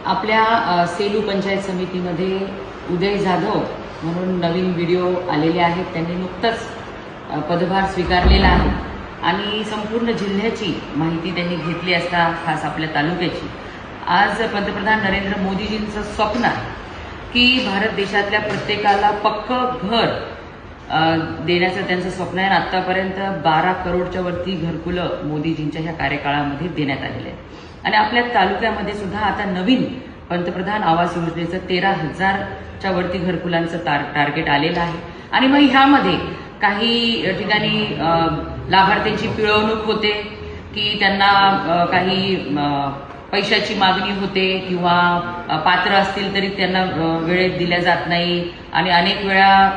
आपल्या सेलू पंचायत समितीमध्ये उदय जाधव म्हणून नवीन व्हिडिओ आलेले आहेत. त्यांनी नुकताच पदभार स्वीकारलेला आहे आणि संपूर्ण जिल्ह्याची माहिती त्यांनी घेतली असता खास आपल्या तालुक्याची. आज पंतप्रधान नरेंद्र मोदीजींचं स्वप्न की भारत देशातल्या प्रत्येकाला पक्कं घर देण्याचं त्यांचं स्वप्न आहे. आतापर्यंत 12 करोडच्या वरती घरकुलं मोदीजींच्या ह्या कार्यकाळामध्ये देण्यात आलेले आहेत आणि आपल्या तालुक्यामध्ये सुद्धा आता नवीन पंतप्रधान आवास योजनेचं 13,000च्या वरती घरकुलांचं टार्गेट आलेलं आहे. आणि मग ह्यामध्ये काही ठिकाणी लाभार्थ्यांची पिळवणूक होते की त्यांना काही पैशाची मागणी होते किंवा पात्र असतील तरी त्यांना वेळेत दिल्या जात नाही आणि अनेक वेळा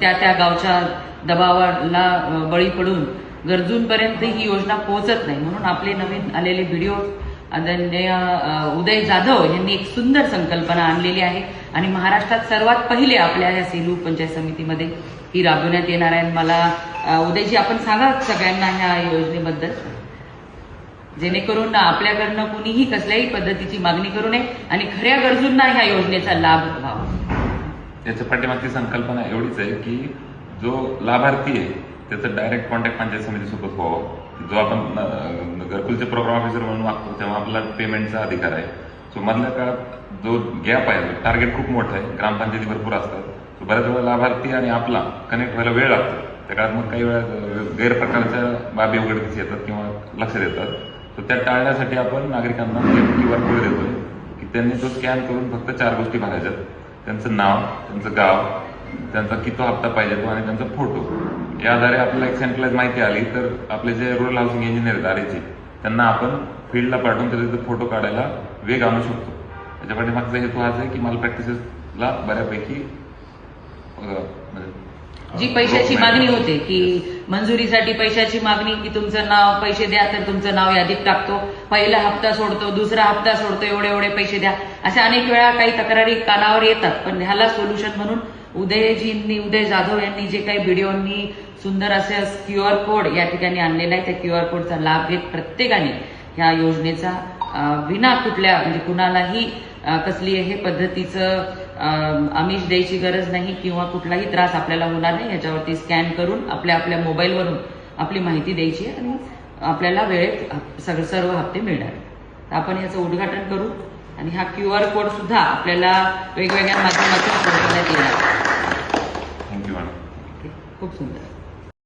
त्या गावच्या दबावाला बळी पडून गरजूंपर्यंत ही योजना पोहोचत नाही. म्हणून आपले नवीन आलेले व्हिडिओ आदरणीय उदय जाधव यांनी एक सुंदर संकल्पना आणलेली आहे आणि महाराष्ट्रात सर्वात पहिले आपल्या या सेलू पंचायत समितीमध्ये ही राबवण्यात येणार आहे. मला उदयजी आपण सांगा सगळ्यांना ह्या योजनेबद्दल, जेणेकरून आपल्याकडनं कुणीही कसल्याही पद्धतीची मागणी करू नये आणि खऱ्या गरजूंना ह्या योजनेचा लाभ व्हावा. याच्या पाठीमागची संकल्पना एवढीच आहे की जो लाभार्थी आहे त्याचं डायरेक्ट कॉन्टॅक्ट पंचायत समितीसोबत व्हावं. जो आपण घरकुलचे प्रोग्राम ऑफिसर म्हणून वागतो तेव्हा आपला पेमेंटचा अधिकार आहे. सो मधल्या काळात जो गॅप आहे, टार्गेट खूप मोठं आहे, ग्रामपंचायती भरपूर असतात, सो बऱ्याच वेळा लाभार्थी आणि आपला कनेक्ट व्हायला वेळ लागतो. त्या काळात मग काही वेळा गैरप्रकारच्या बाबी उघडकीस येतात किंवा लक्षात येतात. तर त्या टाळण्यासाठी आपण नागरिकांना QR कोड देतोय की त्यांनी तो स्कॅन करून फक्त 4 गोष्टी भरायच्यात: त्यांचं नाव, त्यांचं गाव, त्यांचा किती हप्ता पाहिजे तो आणि त्यांचा फोटो. या आधारे आपल्याला एक सेंट्रलाइज माहिती आली तर आपले जे रुरल हाऊसिंग इंजिनियर आहेत आरेचे, त्यांना आपण फील्डला पाठवून त्याचे फोटो काढायला वेग आणू शकतो. त्याच्या पाठीमागचा हेतू हाच आहे की माल प्रॅक्टिसेसला बऱ्यापैकी जी पैशाची मागणी होते की मंजुरीसाठी पैशाची मागणी की तुमचं नाव, पैसे द्या, तर तुमचं नाव यादीत टाकतो, पहिला हप्ता सोडतो, दुसरा हप्ता सोडतो, एवढे पैसे द्या, अशा अनेक वेळा काही तक्रारी कानावर येतात. पण ह्याला सोल्युशन म्हणून उदय जाधव यांनी जे काही व्हिडिओनी सुंदर असे QR कोड या ठिकाणी आणलेला आहे, त्या QR कोडचा लाभ घेत प्रत्येकाने ह्या योजनेचा विना कुठल्या म्हणजे कुणालाही कसली हे पद्धतीचं आमिष द्यायची गरज नाही किंवा कुठलाही त्रास आपल्याला होणार नाही. याच्यावरती स्कॅन करून आपल्या मोबाईलवरून आपली माहिती द्यायची आणि आपल्याला वेळेत सर्व हप्ते मिळणार. तर आपण याचं उद्घाटन करू आणि हा QR कोड सुद्धा आपल्याला वेगवेगळ्या माध्यमातून पोहोचवण्यात येणार. Thank you madam. खूप सुंदर.